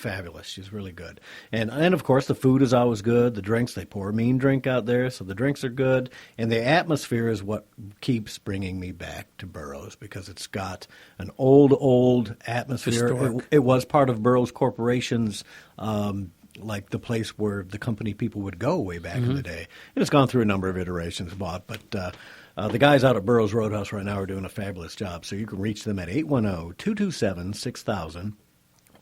fabulous. She's really good. And of course, the food is always good. The drinks, they pour a mean drink out there, so the drinks are good. And the atmosphere is what keeps bringing me back to Burroughs because it's got an old atmosphere. It was part of Burroughs Corporation's like the place where the company people would go way back in the day. And it's gone through a number of iterations, Bob, but the guys out at Burroughs Roadhouse right now are doing a fabulous job. So you can reach them at 810-227-6000,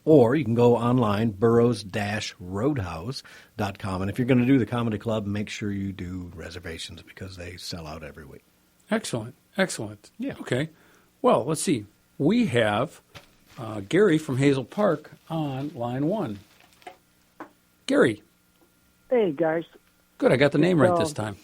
or you can go online, burroughs-roadhouse.com. And if you're going to do the comedy club, make sure you do reservations because they sell out every week. Excellent. Yeah. Okay. Well, let's see. We have Gary from Hazel Park on line 1. Gary. Hey, guys. Good. I got the name right this time.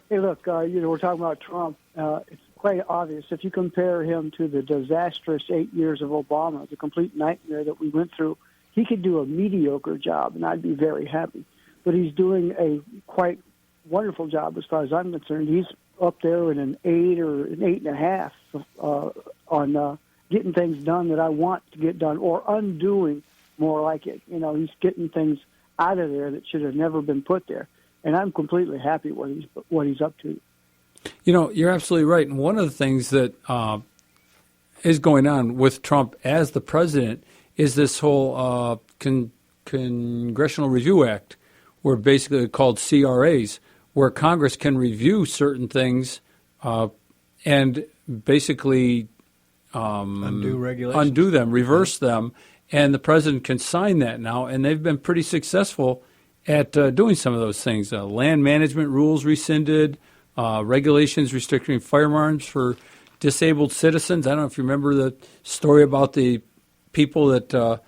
Hey, look, we're talking about Trump. It's quite obvious. If you compare him to the disastrous 8 years of Obama, the complete nightmare that we went through, he could do a mediocre job, and I'd be very happy. But he's doing a quite wonderful job as far as I'm concerned. He's up there in an 8 or an 8.5 on getting things done that I want to get done, or undoing more like it. He's getting things out of there that should have never been put there. And I'm completely happy what he's up to. You're absolutely right. And one of the things that is going on with Trump as the president is this whole Congressional Review Act, where basically called CRAs, where Congress can review certain things and basically undo them, reverse them, and the president can sign that now. And they've been pretty successful at doing some of those things. Land management rules rescinded, regulations restricting firearms for disabled citizens. I don't know if you remember the story about the people that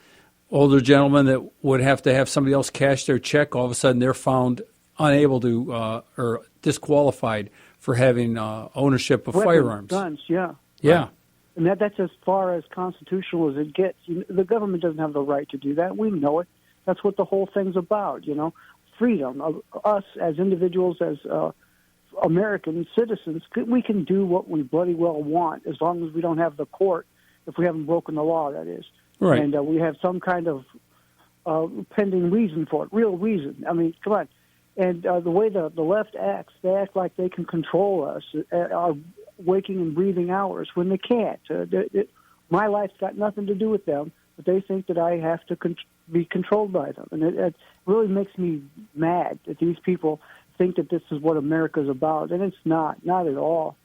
older gentlemen that would have to have somebody else cash their check. All of a sudden, they're found unable to or disqualified for having ownership of firearms. Guns, yeah. Yeah. And that's as far as constitutional as it gets. The government doesn't have the right to do that. We know it. That's what the whole thing's about, freedom. Us as individuals, as American citizens, we can do what we bloody well want as long as we don't have the court, if we haven't broken the law, that is. Right. And we have some kind of pending reason for it, real reason. I mean, come on. And the way the left acts, they act like they can control us, our waking and breathing hours, when they can't. My life's got nothing to do with them, but they think that I have to be controlled by them. And it really makes me mad that these people think that this is what America's about, and it's not at all.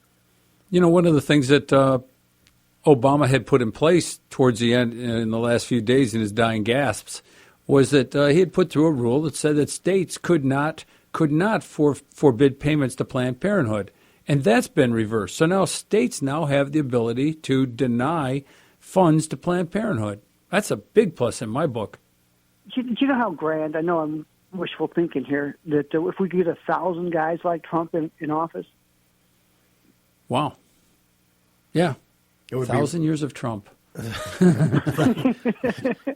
One of the things that Obama had put in place towards the end in the last few days in his dying gasps was that he had put through a rule that said that states could not forbid payments to Planned Parenthood. And that's been reversed. So now states have the ability to deny funds to Planned Parenthood. That's a big plus in my book. Do you know how grand, I know I'm wishful thinking here, that if we could get 1,000 guys like Trump in office? Wow. Yeah. 1,000 years of Trump. Don't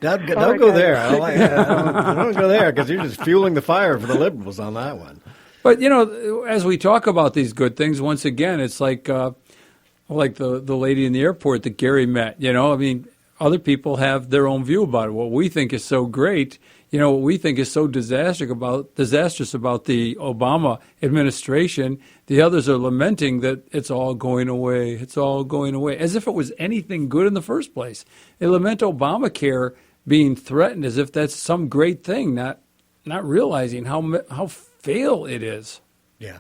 go there. I don't go there because you're just fueling the fire for the liberals on that one. But, as we talk about these good things, once again, it's like the lady in the airport that Gary met. Other people have their own view about it. What we think is so great, what we think is so disastrous about the Obama administration, the others are lamenting that it's all going away. It's all going away, as if it was anything good in the first place. They lament Obamacare being threatened as if that's some great thing, not realizing how fail it is. Yeah.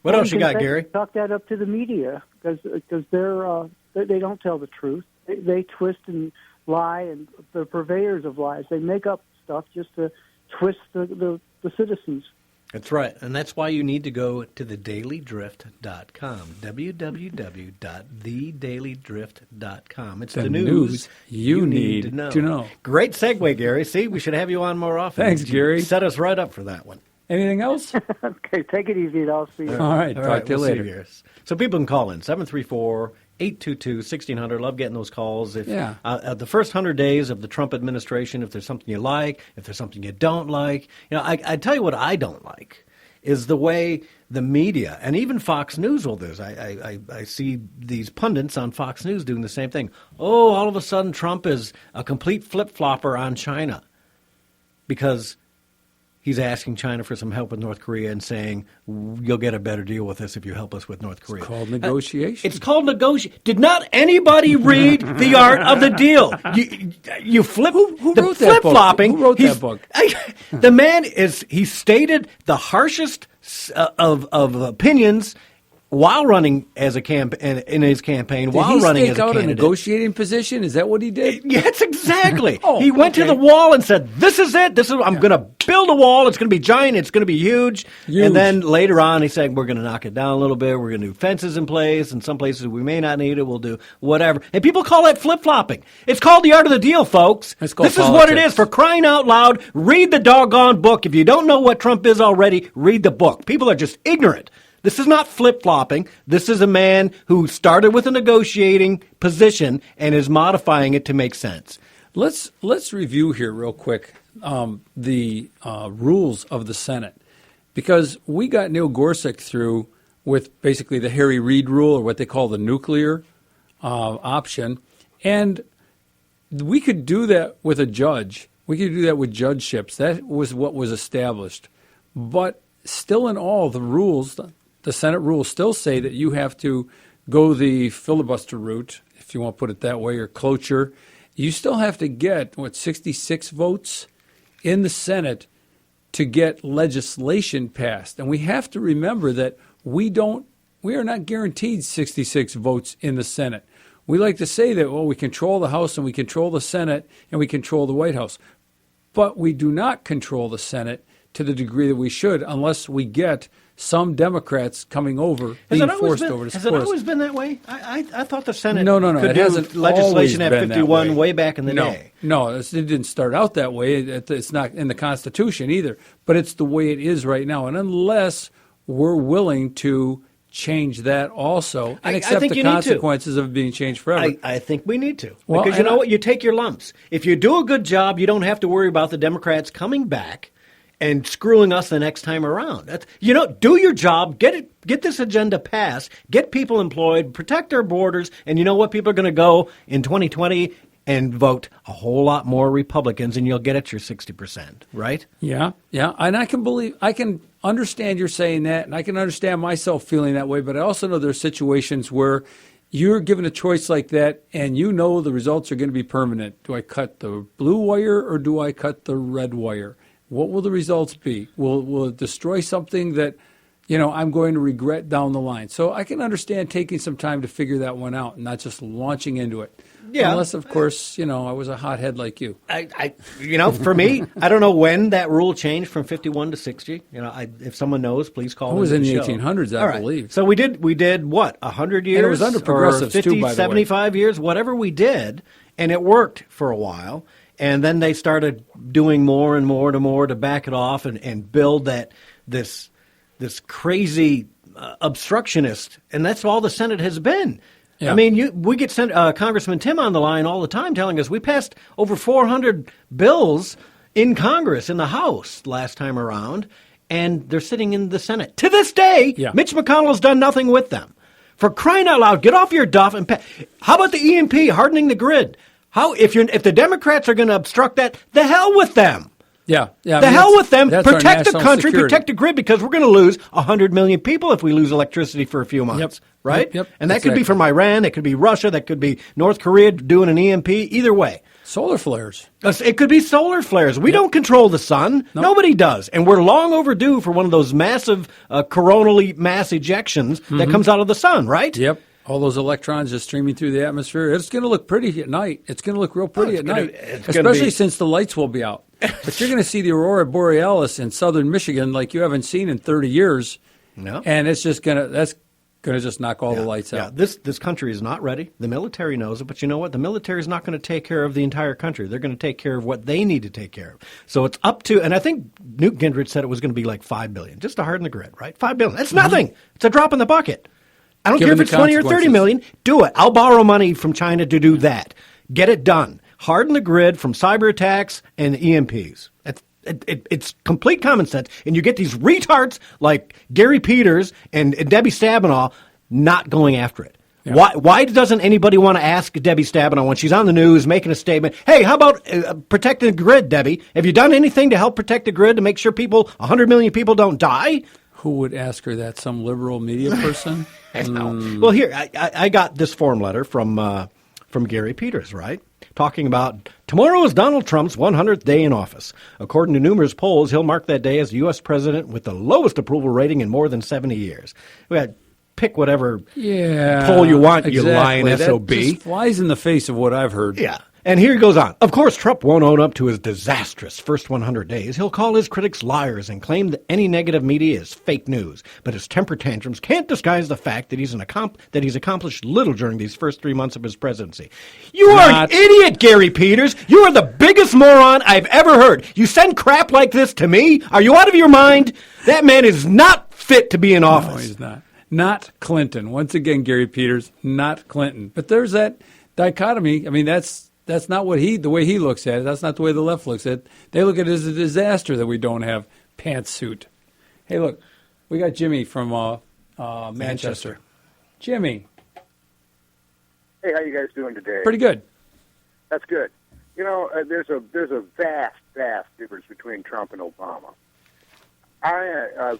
What else you got, Gary? Talk that up to the media because they don't tell the truth. They twist and lie, and they're purveyors of lies. They make up stuff just to twist the citizens. That's right, and that's why you need to go to thedailydrift.com, www.thedailydrift.com. It's the news you need to know. Great segue, Gary. See, we should have you on more often. Thanks, Gary. Set us right up for that one. Anything else? Okay, take it easy, and I'll see you. All right, talk to you later. So people can call in, 734-822-1600. Love getting those calls. The first 100 days of the Trump administration, if there's something you like, if there's something you don't like. I tell you what I don't like is the way the media, and even Fox News will do this. I see these pundits on Fox News doing the same thing. Oh, all of a sudden Trump is a complete flip-flopper on China because he's asking China for some help with North Korea and saying, you'll get a better deal with us if you help us with North Korea. It's called negotiation. It's called negotiation. Did not anybody read The Art of the Deal? You flip. Who the wrote that book? flip-flopping. Who wrote that book? The man he stated the harshest of opinions while running as a in his campaign, while running as a candidate. Did he stake out a negotiating position? Is that what he did? Yes, exactly. He went to the wall and said, "This is it. I'm going to build a wall. It's going to be giant. It's going to be huge." And then later on, he said, "We're going to knock it down a little bit. We're going to do fences in place, and some places we may not need it. We'll do whatever." And people call that flip-flopping. It's called The Art of the Deal, folks. This is what it is. For crying out loud, read the doggone book. If you don't know what Trump is already, read the book. People are just ignorant. This is not flip-flopping. This is a man who started with a negotiating position and is modifying it to make sense. Let's review here real quick the rules of the Senate, because we got Neil Gorsuch through with basically the Harry Reid rule, or what they call the nuclear option, and we could do that with a judge. We could do that with judgeships. That was what was established. But still in all, the rules, the Senate rules still say that you have to go the filibuster route, if you want to put it that way, or cloture. You still have to get, 66 votes in the Senate to get legislation passed. And we have to remember that we are not guaranteed 66 votes in the Senate. We like to say that, we control the House and we control the Senate and we control the White House. But we do not control the Senate to the degree that we should unless we get some Democrats coming over, being forced over to support us. Has it always been that way? I thought the Senate no. could it do hasn't legislation at been 51 way back in the day. No, it didn't start out that way. It's not in the Constitution either. But it's the way it is right now. And unless we're willing to change that also and accept the consequences of being changed forever. I think we need to. Because you know what? You take your lumps. If you do a good job, you don't have to worry about the Democrats coming back and screwing us the next time around. Do your job, get this agenda passed, get people employed, protect our borders, and you know what? People are going to go in 2020 and vote a whole lot more Republicans, and you'll get at your 60%, right? Yeah. And I can understand you're saying that, and I can understand myself feeling that way, but I also know there are situations where you're given a choice like that, and you know the results are going to be permanent. Do I cut the blue wire or do I cut the red wire? What will the results be? Will it destroy something that, I'm going to regret down the line? So I can understand taking some time to figure that one out and not just launching into it. Yeah. Unless, of course, I was a hothead like you. For me, I don't know when that rule changed from 51 to 60. If someone knows, please call. It was in the show. 1800s, I believe. So we did what, 100 years? And it was under progressives, 50, too, by the 75 years, whatever we did, and it worked for a while. And then they started doing more and more to back it off and build this crazy obstructionist, and that's all the Senate has been. Yeah. I mean, we get Congressman Tim on the line all the time telling us we passed over 400 bills in Congress, in the House last time around, and they're sitting in the Senate. To this day, Mitch McConnell's done nothing with them. For crying out loud, get off your duff and how about the EMP, hardening the grid? If the Democrats are going to obstruct that, the hell with them. Yeah. The hell with them. Protect the country, protect the grid, because we're going to lose 100 million people if we lose electricity for a few months, right? Yep. And that could be from Iran, that could be Russia, that could be North Korea doing an EMP, either way. Solar flares. It could be solar flares. We don't control the sun. Nope. Nobody does. And we're long overdue for one of those massive coronal mass ejections that comes out of the sun, right? Yep. All those electrons just streaming through the atmosphere. It's going to look pretty at night. It's going to look real pretty at night, especially since the lights will be out. But you're going to see the aurora borealis in southern Michigan like you haven't seen in 30 years. No. And that's going to just knock all the lights out. Yeah, this country is not ready. The military knows it, but you know what? The military is not going to take care of the entire country. They're going to take care of what they need to take care of. So it's up to, and I think Newt Gingrich said it was going to be like $5 billion, just to harden the grid, right? $5 billion. That's nothing. It's a drop in the bucket. I don't care if it's 20 or 30 million. Do it. I'll borrow money from China to do that. Get it done. Harden the grid from cyber attacks and EMPs. It's complete common sense. And you get these retards like Gary Peters and Debbie Stabenow not going after it. Yeah. Why doesn't anybody want to ask Debbie Stabenow when she's on the news making a statement, hey, how about protecting the grid, Debbie? Have you done anything to help protect the grid to make sure 100 million people don't die? Who would ask her that? Some liberal media person? I know. Well, here, I got this form letter from Gary Peters, right? Talking about tomorrow is Donald Trump's 100th day in office. According to numerous polls, he'll mark that day as the U.S. president with the lowest approval rating in more than 70 years. We had pick whatever poll you want, exactly. You lying SOB. That just flies in the face of what I've heard. Yeah. And here he goes on. Of course, Trump won't own up to his disastrous first 100 days. He'll call his critics liars and claim that any negative media is fake news. But his temper tantrums can't disguise the fact that he's accomplished little during these first 3 months of his presidency. You are an idiot, Gary Peters. You are the biggest moron I've ever heard. You send crap like this to me? Are you out of your mind? That man is not fit to be in office. No, he's not. Not Clinton. Once again, Gary Peters, not Clinton. But there's that dichotomy. I mean, that's not the way he looks at it. That's not the way the left looks at it. They look at it as a disaster that we don't have pantsuit. Hey, look, we got Jimmy from Manchester. Jimmy. Hey, how you guys doing today? Pretty good. That's good. You know, there's a vast difference between Trump and Obama.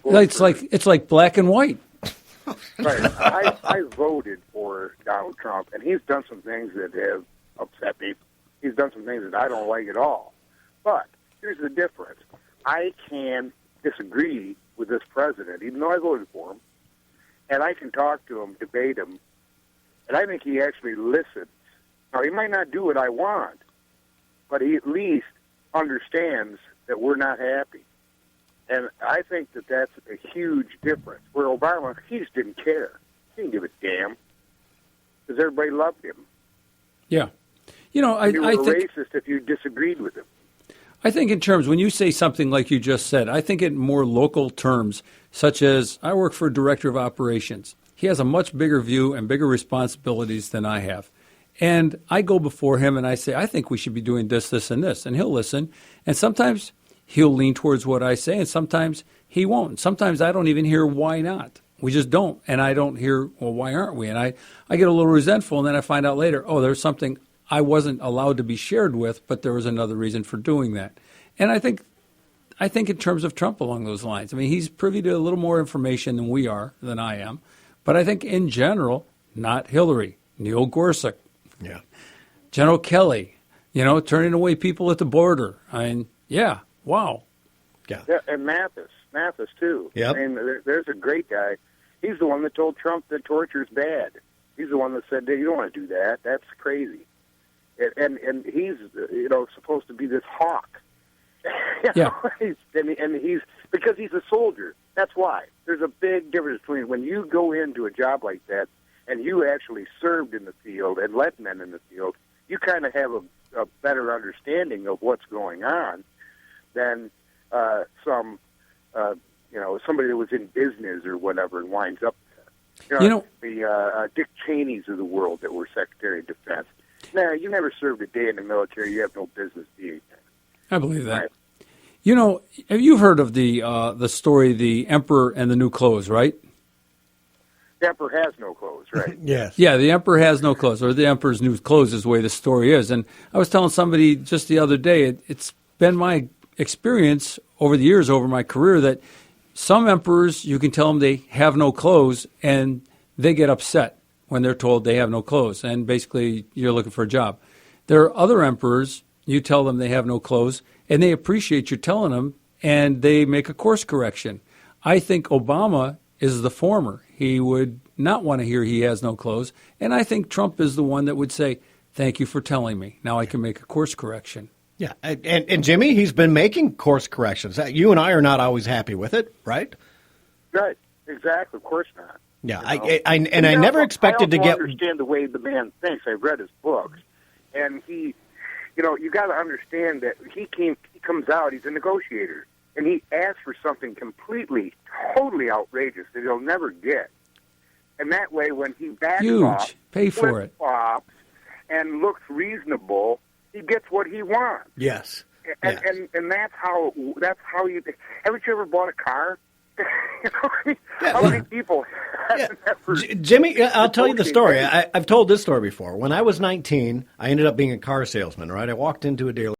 It's like black and white. Right. I voted for Donald Trump, and he's done some things that have upset me. He's done some things that I don't like at all. But here's the difference. I can disagree with this president, even though I voted for him, and I can talk to him, debate him, and I think he actually listens. Now, he might not do what I want, but he at least understands that we're not happy. And I think that that's a huge difference. Where Obama, he just didn't care. He didn't give a damn because everybody loved him. Yeah. You know, I think racist if you disagreed with him. I think in terms, when you say something like you just said, I think in more local terms, such as I work for a director of operations. He has a much bigger view and bigger responsibilities than I have. And I go before him and I say, I think we should be doing this, this, and this. And he'll listen. And sometimes he'll lean towards what I say, and sometimes he won't. Sometimes I don't even hear why not. We just don't. And I don't hear, well, why aren't we? And I get a little resentful, and then I find out later, oh, there's something I wasn't allowed to be shared with, but there was another reason for doing that. And I think in terms of Trump along those lines. I mean, he's privy to a little more information than I am. But I think in general, not Hillary, Neil Gorsuch, General Kelly, turning away people at the border. I mean, yeah, wow. Yeah, and Mathis too. Yep. I mean, there's a great guy. He's the one that told Trump that torture's bad. He's the one that said, you don't want to do that. That's crazy. And he's supposed to be this hawk. Yeah. and he's because he's a soldier. That's why. There's a big difference between when you go into a job like that and you actually served in the field and led men in the field, you kind of have a better understanding of what's going on than somebody that was in business or whatever and winds up there. The Dick Cheneys of the world that were Secretary of Defense. Nah, you never served a day in the military. You have no business being there. I believe that. Right? Have you heard of the story, The Emperor and the New Clothes, right? The Emperor has no clothes, right? Yes. Yeah, the Emperor has no clothes, or the Emperor's new clothes is the way the story is. And I was telling somebody just the other day, it's been my experience over the years, over my career, that some emperors, you can tell them they have no clothes, and they get upset when they're told they have no clothes, and basically you're looking for a job. There are other emperors, you tell them they have no clothes, and they appreciate you telling them, and they make a course correction. I think Obama is the former. He would not want to hear he has no clothes, and I think Trump is the one that would say, thank you for telling me. Now I can make a course correction. Yeah, and Jimmy, he's been making course corrections. You and I are not always happy with it, right? Right, exactly. Of course not. Yeah, I never expected to get. I understand the way the man thinks. I've read his books, and he, you got to understand that he comes out. He's a negotiator, and he asks for something completely, totally outrageous that he'll never get. And that way, when he backs off, pay for it, and looks reasonable, he gets what he wants. Yes. And that's how you. Haven't you ever bought a car? How many people have never? Jimmy, I'll tell you the story. I've told this story before. When I was 19, I ended up being a car salesman. Right, I walked into a dealership.